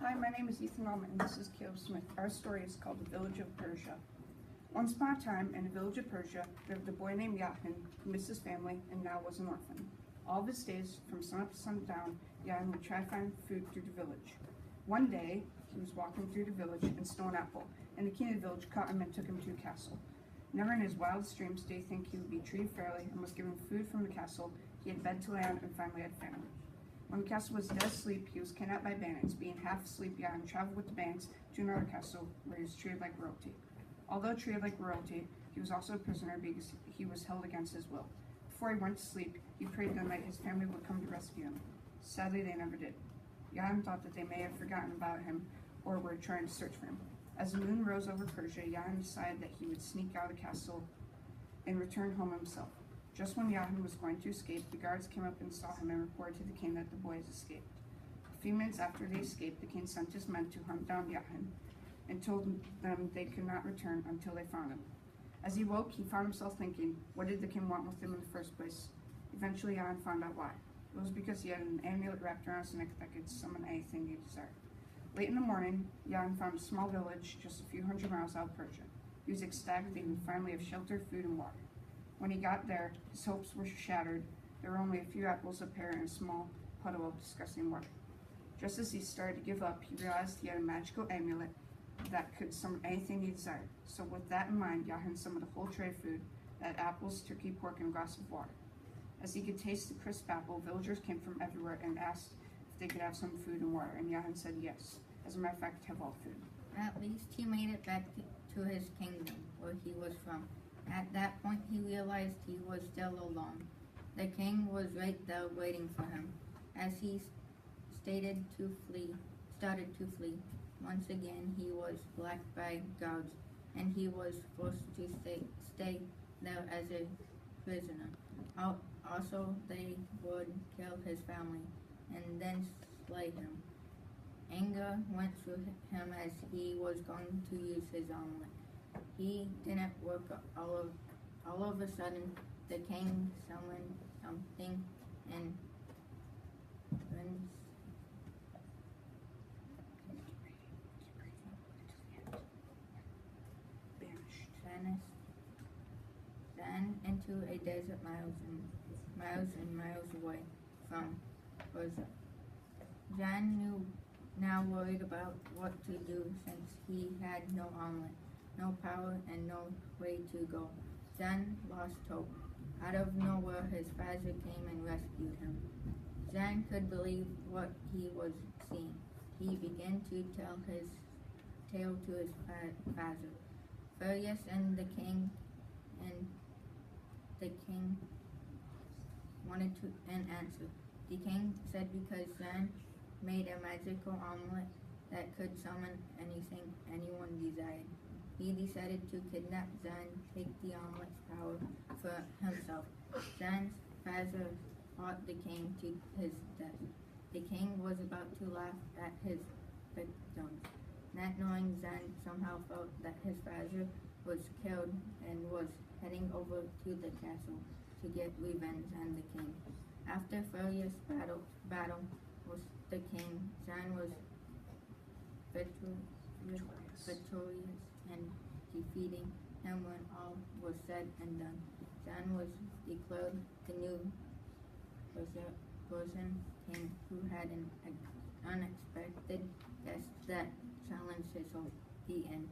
Hi, my name is Ethan Allman, and this is Caleb Smith. Our story is called The Village of Persia. Once upon a time, in the village of Persia, there lived a boy named Yahin who missed his family and now was an orphan. All of his days, from sunup to sundown, Yahin would try to find food through the village. One day, he was walking through the village and stole an apple, and the king of the village caught him and took him to a castle. Never in his wildest dreams did he think he would be treated fairly and was given food from the castle. He had bed to lay on and finally had family. When the castle was dead asleep, he was kidnapped by bandits. Being half asleep, Yahin traveled with the bandits to another castle where he was treated like royalty. Although treated like royalty, he was also a prisoner because he was held against his will. Before he went to sleep, he prayed the night his family would come to rescue him. Sadly, they never did. Yahin thought that they may have forgotten about him or were trying to search for him. As the moon rose over Persia, Yahin decided that he would sneak out of the castle and return home himself. Just when Yahin was going to escape, the guards came up and saw him and reported to the king that the boy has escaped. A few minutes after they escaped, the king sent his men to hunt down Yahin and told them they could not return until they found him. As he woke, he found himself thinking, what did the king want with him in the first place? Eventually, Yahin found out why. It was because he had an amulet wrapped around his neck that could summon anything he desired. Late in the morning, Yahin found a small village just a few hundred miles out of Persia. He was ecstatic that he would finally have shelter, food, and water. When he got there, his hopes were shattered. There were only a few apples, a pear, and a small puddle of disgusting water. Just as he started to give up, he realized he had a magical amulet that could summon anything he desired. So with that in mind, Yahin summoned a whole tray of food, that apples, turkey, pork, and a glass of water. As he could taste the crisp apple, villagers came from everywhere and asked if they could have some food and water, and Yahin said yes. As a matter of fact, have all food. At least he made it back to his kingdom, where he was from. At that point, he realized he was still alone. The king was right there waiting for him. As he started to flee, once again he was blacked by guards, and he was forced to stay there as a prisoner. Also, they would kill his family and then slay him. Anger went through him as he was going to use his omelet. He didn't work. All of a sudden, the king summoned something and vanished into a desert miles away from Persia. Jan now worried about what to do since he had no omelet, no power, and no way to go. Zan lost hope. Out of nowhere, his father came and rescued him. Zan could believe what he was seeing. He began to tell his tale to his father. Furious and the king wanted an answer. The king said because Zan made a magical omelet that could summon anything anyone desired. He decided to kidnap Zan, take the omelet's power for himself. Zan's father fought the king to his death. The king was about to laugh at his victims, not knowing Zan somehow felt that his father was killed and was heading over to the castle to get revenge on the king. After furious battle with the king, Zan was victorious and defeating him. When all was said and done, Zan was declared the new Persian king who had an unexpected guest that challenged his hope. The end.